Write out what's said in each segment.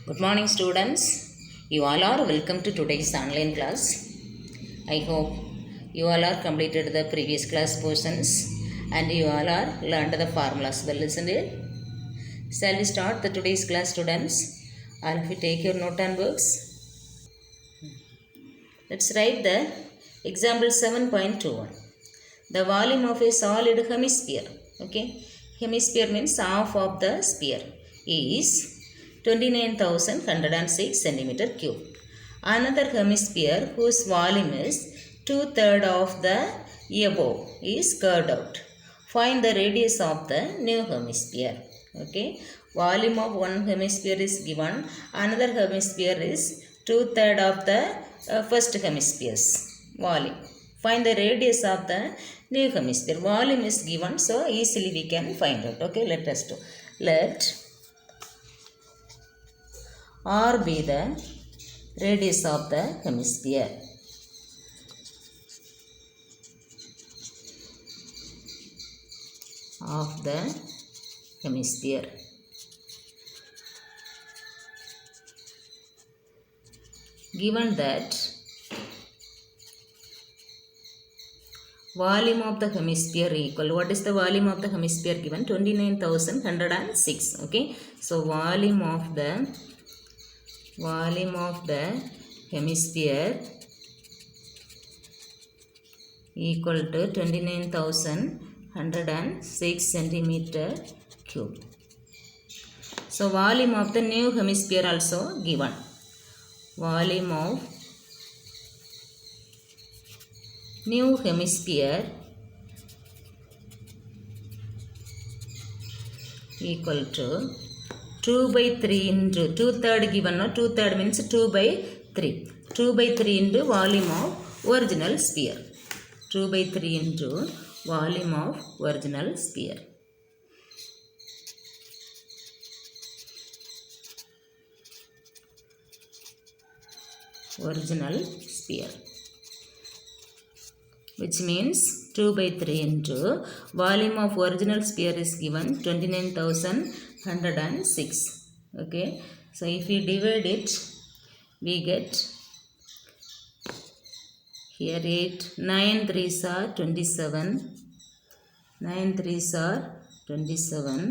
Good morning, students. You all are welcome to today's online class. I hope you all are completed the previous class portions and you all are learned the formulas well, isn't it? Shall we start the today's class, students? All of you take your note and books. Let's write the example 7.21. The volume of a solid hemisphere. Okay, hemisphere means half of the sphere is 29,106 centimeter cube. Another hemisphere whose volume is 2/3 of the above is curved out. Find the radius of the new hemisphere. Okay, volume of one hemisphere is given. Another hemisphere is 2/3 of the first hemisphere's volume. Find the radius of the new hemisphere. Volume is given, so easily we can find out. Okay, let us do. Let R be the radius of the hemisphere. Of the hemisphere. Given that volume of the hemisphere equal, what is the volume of the hemisphere given? 29,106. Okay, so volume of the hemisphere equal to 29,106 centimeter cube. So volume of the new hemisphere also given. Volume of new hemisphere equal to 2/3 into 2/3 given, no, 2/3 means 2/3. 2/3 into volume of original sphere. 2/3 into volume of original sphere. Original sphere. Which means 2/3 into volume of original sphere is given 29,106. Okay, so if we divide it, we get here 8, 9 3s are 27, 9 3s are 27,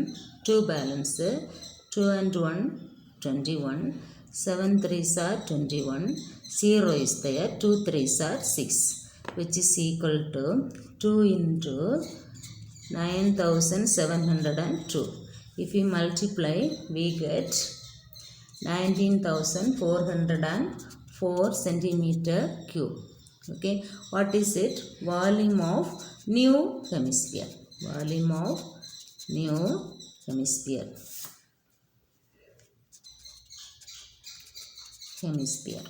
2 balance, 2 and 1, 21, 7 3s are 21, 0 is there, 2 3s are 6. Which is equal to 2 into 9,702. If we multiply, we get 19,404 centimeter cube. Okay, what is it? Volume of new hemisphere. Volume of new hemisphere. Hemisphere.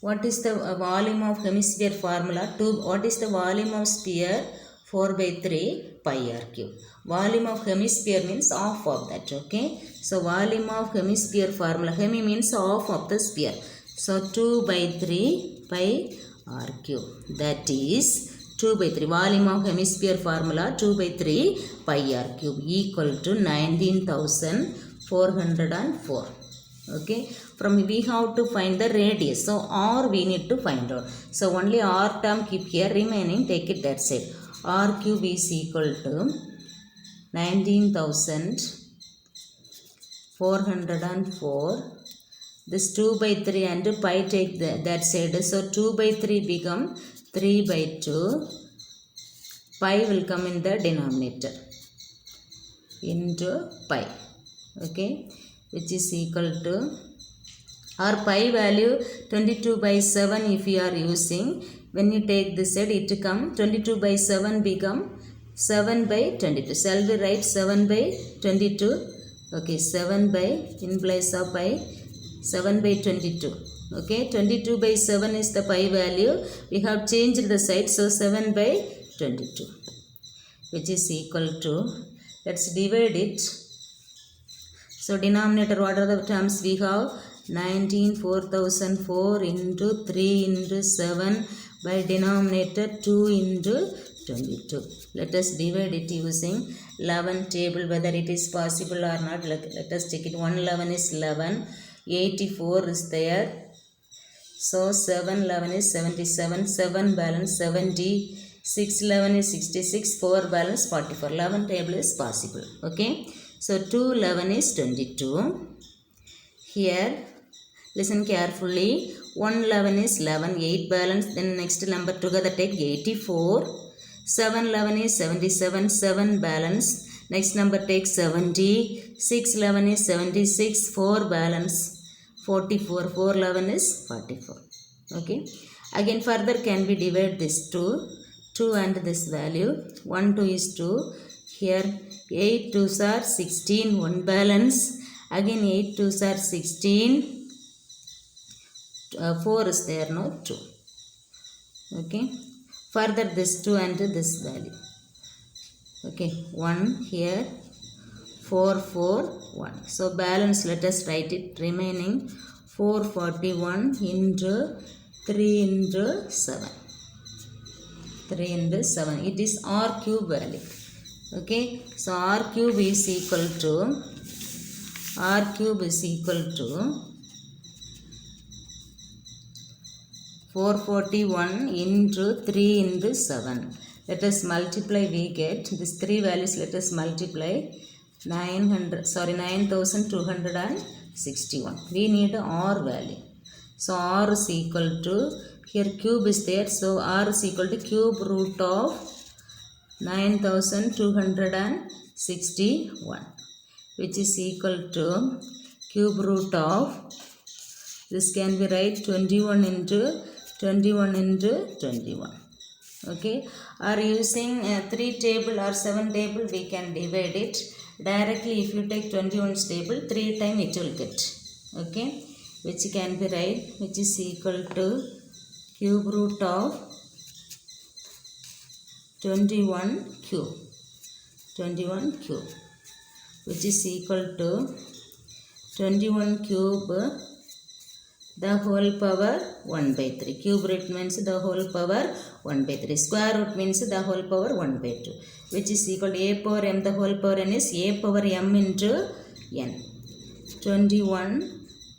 What is the volume of hemisphere formula? What is the volume of sphere? 4/3 pi r cube. Volume of hemisphere means half of that. Okay, so volume of hemisphere formula, hemi means half of the sphere, so 2/3 pi r cube. That is 2/3. Volume of hemisphere formula 2/3 pi r cube equal to 19,404. Okay, from we have to find the radius, so r we need to find out, so only r term keep here, remaining take it that side. R cube is equal to 19,404. this 2/3 and pi take that side, so 2/3 become 3/2. Pi will come in the denominator into pi. Okay, which is equal to, our pi value 22/7 if you are using, when you take this side it come 22/7 become 7/22. Shall we write 7/22? Okay, 7 by, in place of pi, 7/22. Okay, 22/7 is the pi value, we have changed the side, so 7/22, which is equal to, let's divide it. So denominator, what are the terms we have? 19,404 into 3 into 7 by denominator 2 into 22. Let us divide it using 11 table, whether it is possible or not. Let us check it. 111 is 11, 84 is there. So 7 11 is 77, 7 balance 70, 6 11 is 66, 4 balance 44. 11 table is possible. Okay. So 2 11 is 22. Here listen carefully. 1 11 is 11, 8 balance, then next number together take 84. 7 11 is 77, 7 balance, next number take 70. 6 11 is 76, 4 balance 44, 4 11 is 44. Okay. Again further can be divide this 2 and this value. 1 2 is 2. Here 8 2s are 16, 1 balance, again 8 2s are 16. 4 is there, no 2. Okay. Further this 2 and this value. Okay. 1 here, 4 4 1. So balance, let us write it. Remaining 441 into 3 into 7. 3 into 7. It is R cube value. Okay. So R cube is equal to 441 into 3 into 7. Let us multiply, we get this 3 values, let us multiply 9261. We need R value. So R is equal to, here cube is there, so R is equal to cube root of 9261, which is equal to cube root of, this can be right 21 into 21. Okay. Or using 3 table or 7 table, we can divide it. Directly if you take 21's table, 3 times it will get. Okay. Which can be right, which is equal to cube root of 21 cube. Which is equal to 21 cube the whole power 1 by 3. Cube root means the whole power 1 by 3. Square root means the whole power 1 by 2. Which is equal to a power m the whole power n is a power m into n. 21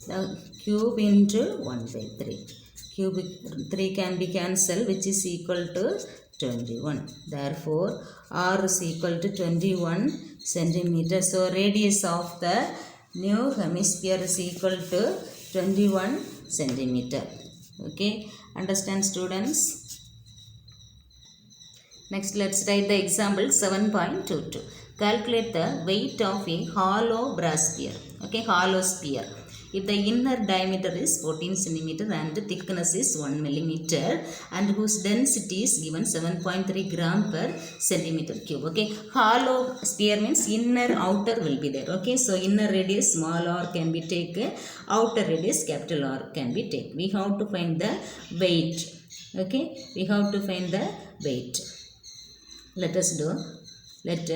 the cube into 1 by 3. Cube 3 can be cancelled, which is equal to 21. Therefore R is equal to 21 centimeter. So radius of the new hemisphere is equal to 21 centimeter. Okay. Understand, students? Next let's write the example 7.22. Calculate the weight of a hollow brass sphere. Okay. Hollow sphere. If the inner diameter is 14 cm and thickness is 1 mm and whose density is given 7.3 gram per centimeter cube. Okay. Hollow sphere means inner outer will be there. Okay. So inner radius small r can be taken, outer radius capital R can be taken. We have to find the weight. Okay. We have to find the weight. Let us do. Let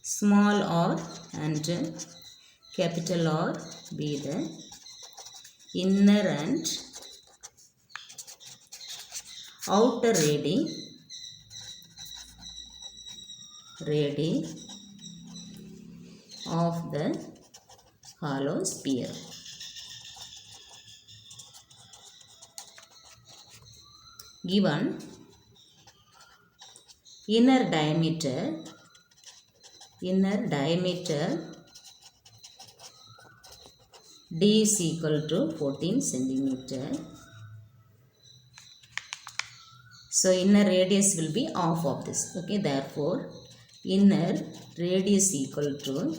small r and capital R be the inner and outer radii of the hollow sphere. Given inner diameter D is equal to 14 centimeter. So inner radius will be half of this. Okay. Therefore inner radius equal to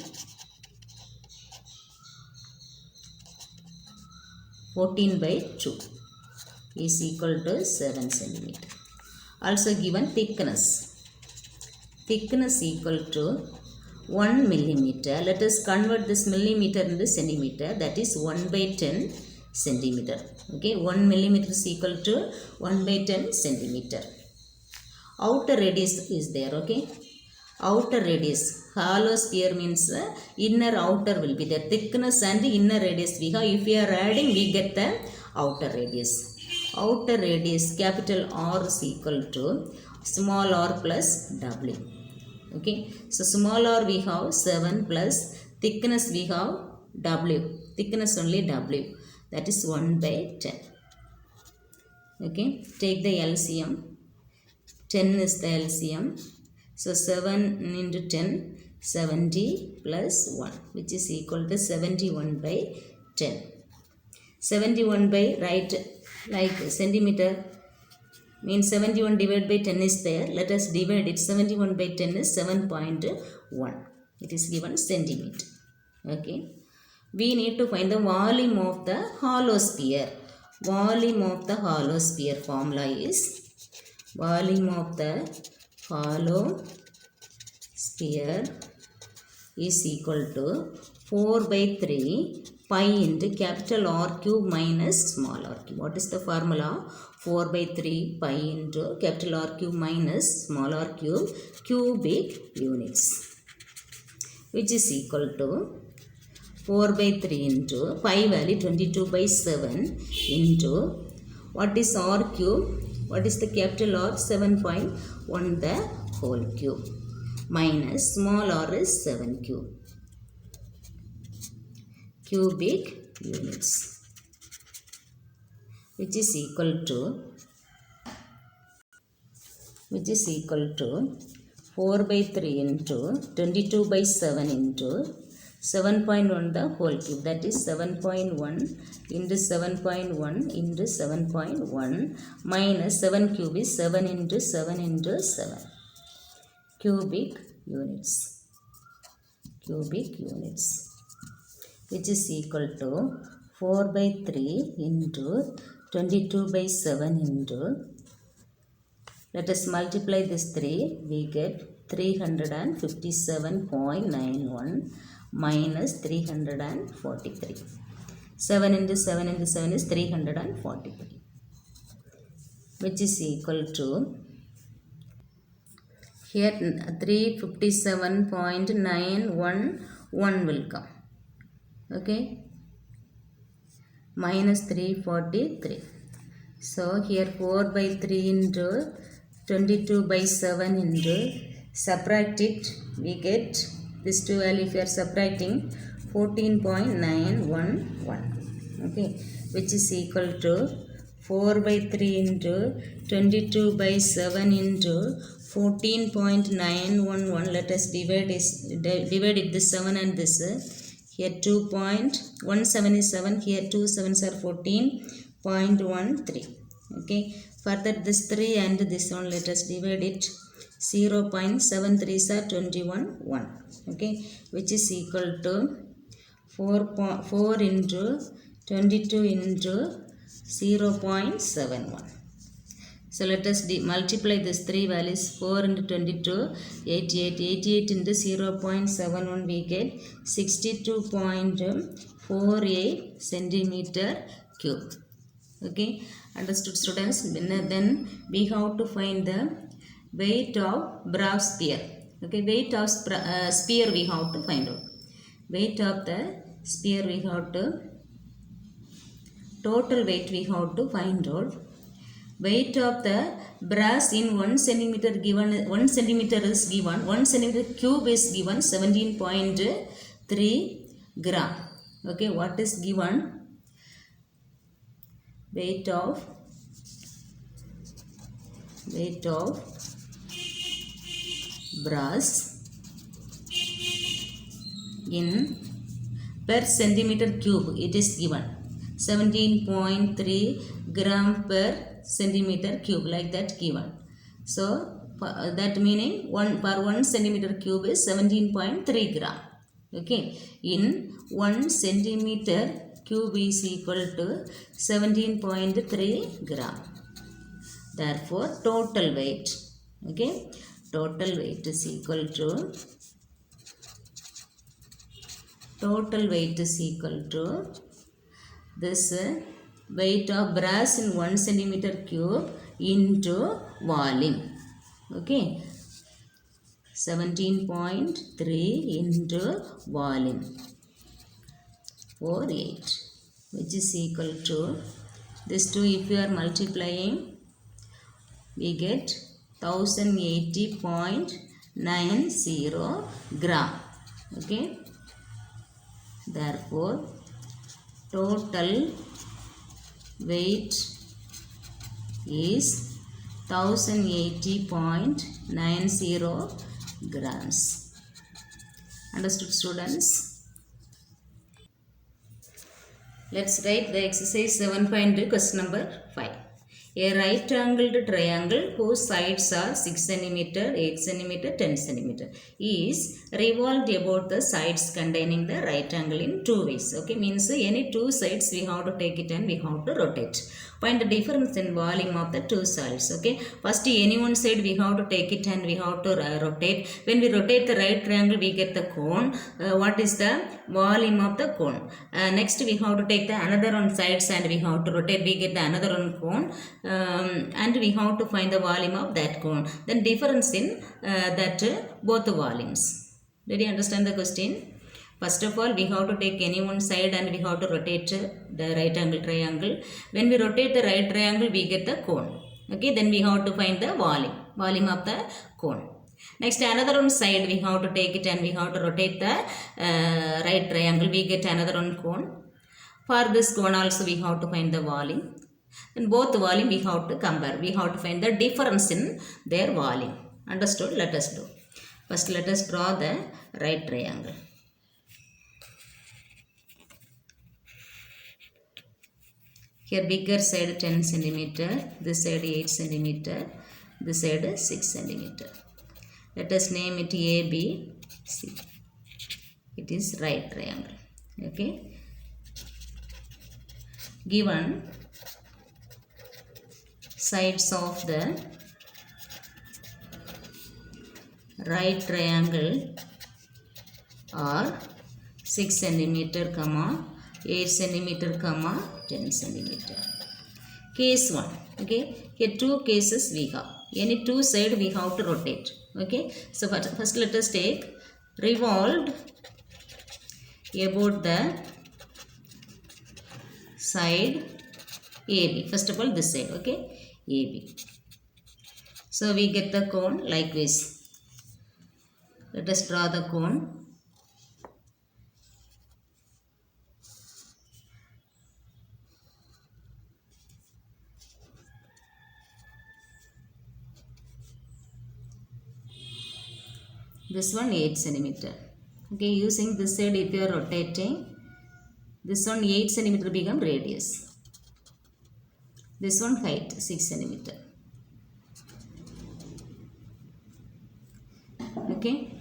14 by 2 is equal to 7 centimeter. Also given thickness equal to 1 millimeter. Let us convert this millimeter into centimeter. That is 1 by 10 centimeter. Okay. 1 millimeter is equal to 1 by 10 centimeter. Outer radius is there. Okay. Outer radius. Hollow sphere means inner outer will be there. Thickness and inner radius we have. If we are adding, we get the outer radius. Outer radius capital R is equal to small r plus W. Okay, so small r we have 7 plus thickness we have w, thickness only w, that is 1 by 10. Okay, take the LCM. 10 is the LCM. So 7 into 10, 70 plus 1, which is equal to 71 by 10. 71 by, right, like centimeter, means 71 divided by 10 is there. Let us divide it. 71 by 10 is 7.1. It is given centimeter. Okay. We need to find the volume of the hollow sphere. Volume of the hollow sphere formula is volume of the hollow sphere is equal to 4 by 3 pi into capital R cube minus small r cube. What is the formula? 4 by 3 pi into capital R cube minus small r cube cubic units, which is equal to 4 by 3 into pi value 22 by 7 into what is R cube? What is the capital R? 7.1 the whole cube minus small r is 7 cube cubic units, which is equal to 4 by 3 into 22 by 7 into 7.1 the whole cube, that is 7.1 into 7.1 into 7.1 minus 7 cube is 7 into 7 into 7 cubic units, which is equal to 4 by 3 into 22 by 7 into, let us multiply this 3, we get 357.91 minus 343. 7 into 7 into 7 is 343, which is equal to, here 357.911 will come. Okay, minus 343. So here 4 by 3 into 22 by 7 into, subtract it, we get this 2 value. If you are subtracting 14.911, okay, which is equal to 4 by 3 into 22 by 7 into 14.911. Let us divide it this 7 and this. Here 2.17 is 7, here 2 7s are 14.13. Okay, further this 3 and this one, let us divide it. 0.73s are 21. Okay, which is equal to 4 into 22 into 0.71. So let us multiply this 3 values. 4 into 22, 88. 88 into 0.71, we get 62.48 centimeter cube. Okay, understood students? Then we have to find the weight of brass sphere. Okay, weight of sphere we have to find out. Weight of the sphere we have to, total weight we have to find out. Weight of the brass in 1 centimeter given, 1 centimeter is given, 1 centimeter cube is given 17.3 gram. Okay, what is given? Weight of brass in per centimeter cube, it is given 17.3 gram per centimeter cube, like that given. So that meaning per 1 centimeter cube is 17.3 gram. Okay, in 1 centimeter cube is equal to 17.3 gram. Therefore total weight, okay, total weight is equal to, this weight of brass in 1 centimeter cube into volume. Okay, 17.3 into volume 48, which is equal to, this 2 if you are multiplying, we get 1080.9 90 gram. Okay, therefore total weight is 1080.90 grams. Understood, students? Let's write the exercise 7.2 question number 5. A right angled triangle whose sides are 6 cm, 8 cm, 10 cm is revolved about the sides containing the right angle in two ways. Okay, means any two sides we have to take it and we have to rotate. Find the difference in volume of the two sides. Okay, first any one side we have to take it and we have to rotate. When we rotate the right triangle we get the cone. What is the volume of the cone? Next we have to take the another one sides and we have to rotate, we get the another one cone. And we have to find the volume of that cone. Then difference in both the volumes. Did you understand the question? First of all, we have to take any one side and we have to rotate the right angle triangle. When we rotate the right triangle, we get the cone. Okay, then we have to find the volume of the cone. Next, another one side we have to take it and we have to rotate the right triangle. We get another one cone. For this cone also we have to find the volume. In both volume we have to compare. We have to find the difference in their volume. Understood? Let us do. First let us draw the right triangle. Here bigger side 10 cm, this side 8 cm, this side 6 cm. Let us name it ABC. It is right triangle. Okay. Given sides of the right triangle are 6 cm, 8 cm, 10 cm. Case 1. Okay, here two cases we have. Any two side we have to rotate. Okay, so first let us take revolved about the side AB. First of all this side. Okay, AB. So we get the cone likewise. Let us draw the cone. This one 8 cm. Okay, using this side if you are rotating, this one 8 cm become radius. This one height 6 cm. Okay.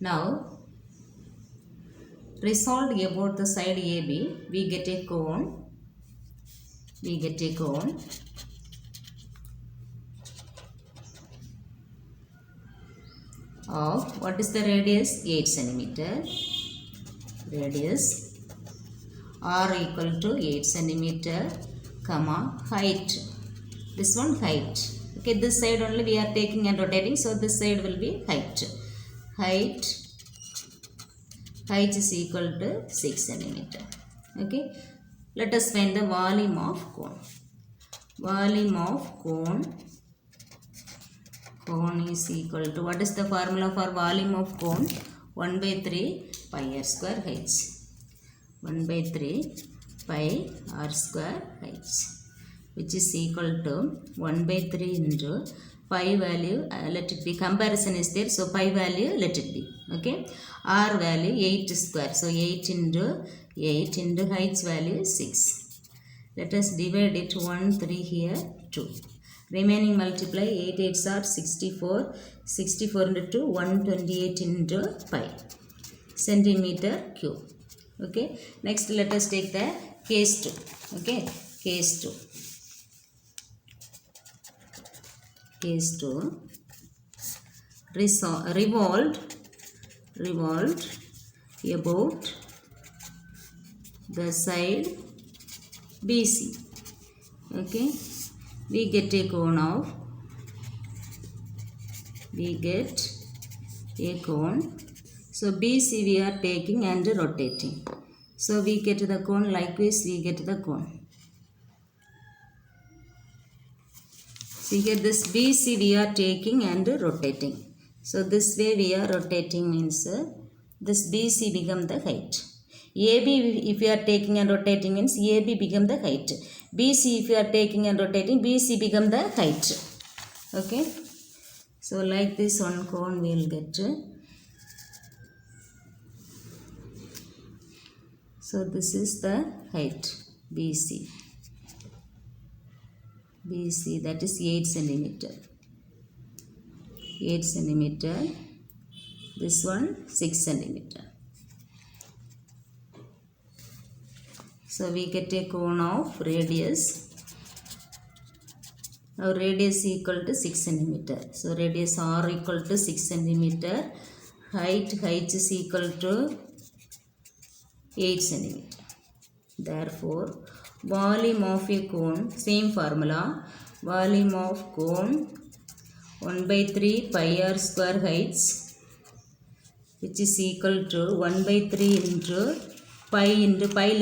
Now resolved about the side AB, we get a cone. We get a cone. Of what is the radius? 8 cm. Radius r equal to 8 cm, comma height. This one height. Okay, this side only we are taking and rotating, so this side will be height. Height is equal to 6 cm. Okay, let us find the volume of cone. Volume of cone. Cone is equal to, what is the formula for volume of cone? 1 by 3 pi r square h. 1 by 3 pi r square h, which is equal to 1 by 3 into pi value, let it be, comparison is there, so pi value let it be. Okay, r value 8 square, so 8 into h value 6. Let us divide it 1 3 here 2. Remaining multiply, 8 8s are 64. 64 into 2, 128 into pi centimeter cube. Okay, next let us take the case 2. Okay, case 2. Case 2. Revolved about the side BC. Okay, we get a cone of, so BC we are taking and rotating, so we get the cone likewise, we get the cone. See here, this BC we are taking and rotating. So this way we are rotating means this BC become the height. AB if you are taking and rotating means AB become the height. BC if you are taking and rotating, BC become the height. Okay. So like this one cone we will get. So this is the height BC. BC, that is 8 centimeter. 8 centimeter. This one 6 centimeter. So we get a cone of radius. Now radius equal to 6 centimeter. So radius R equal to 6 centimeter. Height is equal to 8 centimeter. Therefore, volume of a cone, same formula, volume of cone 1 by 3 pi r square heights, which is equal to 1 by 3 into pi,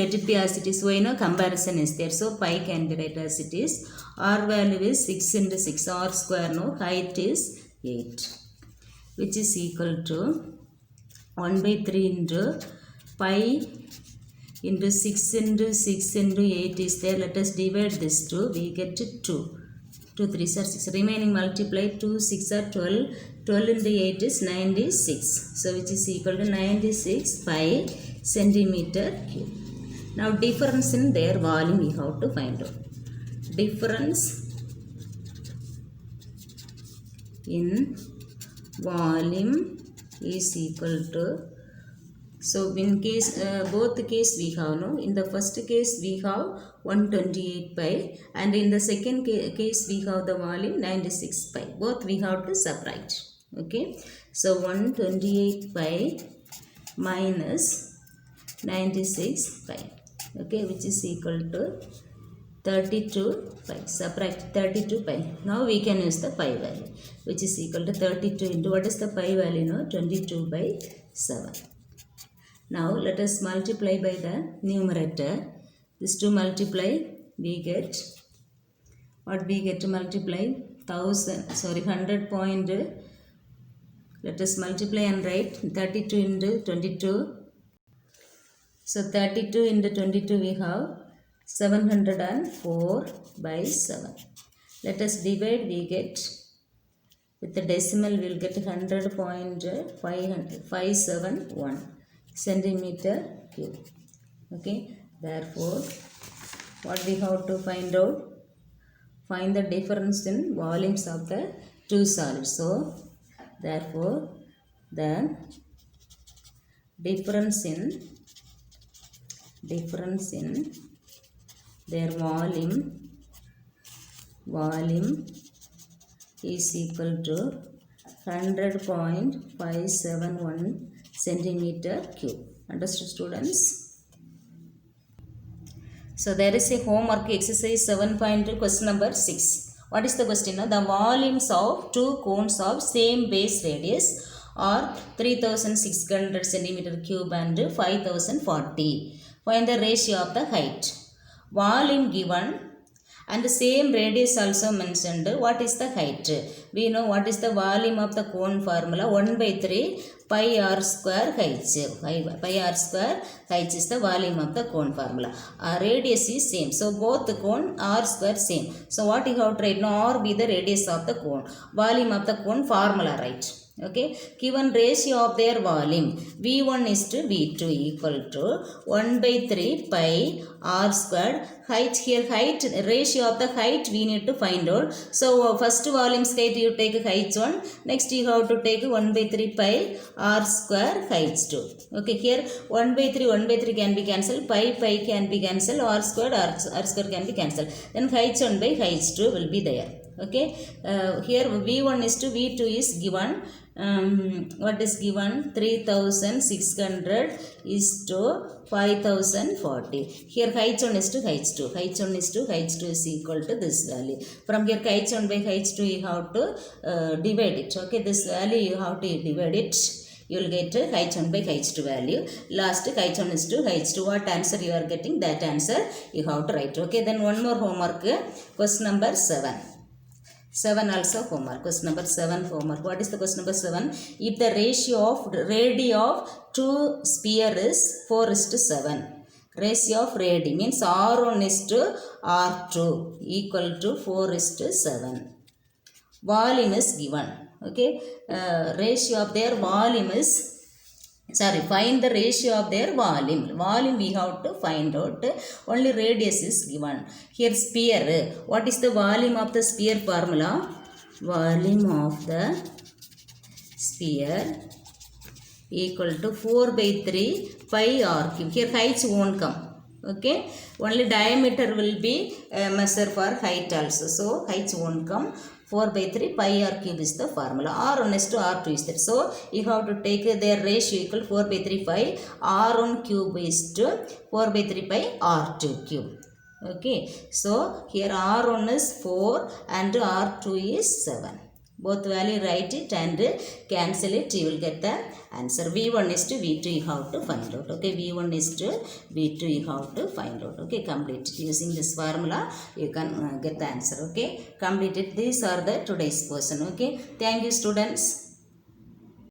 let it be as it is. Why no comparison is there, so pi can be written as it is. R value is 6 into 6, r square, no, height is 8, which is equal to 1 by 3 into pi into 6 into 6 into 8 is there. Let us divide this 2. We get 2. 2 3s are 6. Remaining multiply 2 6 are 12. 12 into 8 is 96. So which is equal to 96 pi centimeter cube. Now difference in their volume we have to find out. Difference in volume is equal to, so in case both case we have, no, in the first case we have 128 pi and in the second case we have the volume 96 pi. Both we have to subtract. Okay, so 128 pi minus 96 pi, okay, which is equal to 32 pi. Subtract 32 pi. Now we can use the pi value, which is equal to 32 into, what is the pi value, no, 22 by 7. Now let us multiply by the numerator. This to multiply we get, what we get to multiply, 100 point. Let us multiply and write 32 into 22. So 32 into 22 we have 704 by 7. Let us divide, we get, with the decimal we will get 100.571 centimeter cube. Okay, therefore what we have to find out, find the difference in volumes of the two solids. So therefore the difference in their volume is equal to 100.571 centimeter cube. Understood, students? So there is a homework exercise 7.2 question number 6. What is the question? The volumes of two cones of same base radius are 3600 centimeter cube and 5040. Find the ratio of the height. Volume given and the same radius also mentioned. What is the height? We know what is the volume of the cone formula, 1 by 3 pi r square height. Pi r square height is the volume of the cone formula. Radius is same. So both the cone r square same. So what you have to write? No, r be the radius of the cone. Volume of the cone formula, right? Okay, given ratio of their volume V1 is to V2 equal to 1 by 3 pi r squared. Height, here height, ratio of the height we need to find out. So first volume height you take height 1, next you have to take 1 by 3 pi r square heights 2. Okay, here 1 by 3 can be cancelled, pi can be cancelled, r square can be cancelled. Then heights 1 by heights 2 will be there. Okay, here V1 is to V2 is given. What is given? 3600 is to 5040. Here height 1 is to height 2. Height 1 is to height 2 is equal to this value. From here height 1 by height 2 you have to divide it. Okay, this value you have to divide it. You will get height 1 by height 2 value. Last height 1 is to height 2. What answer you are getting? That answer you have to write. Okay, then one more homework. Question number 7. 7 also homework. Question number 7 homework. What is the question number 7? If the ratio of radii of two sphere is 4:7. Ratio of radii means R1 is to R2 equal to 4:7. Volume is given. Okay. Ratio of their volume is, find the ratio of their volume. Volume we have to find out. Only radius is given. Here sphere. What is the volume of the sphere formula? Volume of the sphere equal to 4/3 pi r cube. Here heights won't come. Okay. Only diameter will be measure for height also. So heights won't come. 4/3 pi r cube is the formula. R1 is to R2 is that. So you have to take their ratio equal 4/3 pi. R1 cube is to 4/3 pi R2 cube. Okay. So here R1 is 4 and R2 is 7. Both value write it and cancel it. You will get the answer. V1 is to V2 you have to find out. Okay. V1 is to V2 you have to find out. Okay. Complete it. Using this formula you can get the answer. Okay. Complete it. These are the today's question. Okay. Thank you students.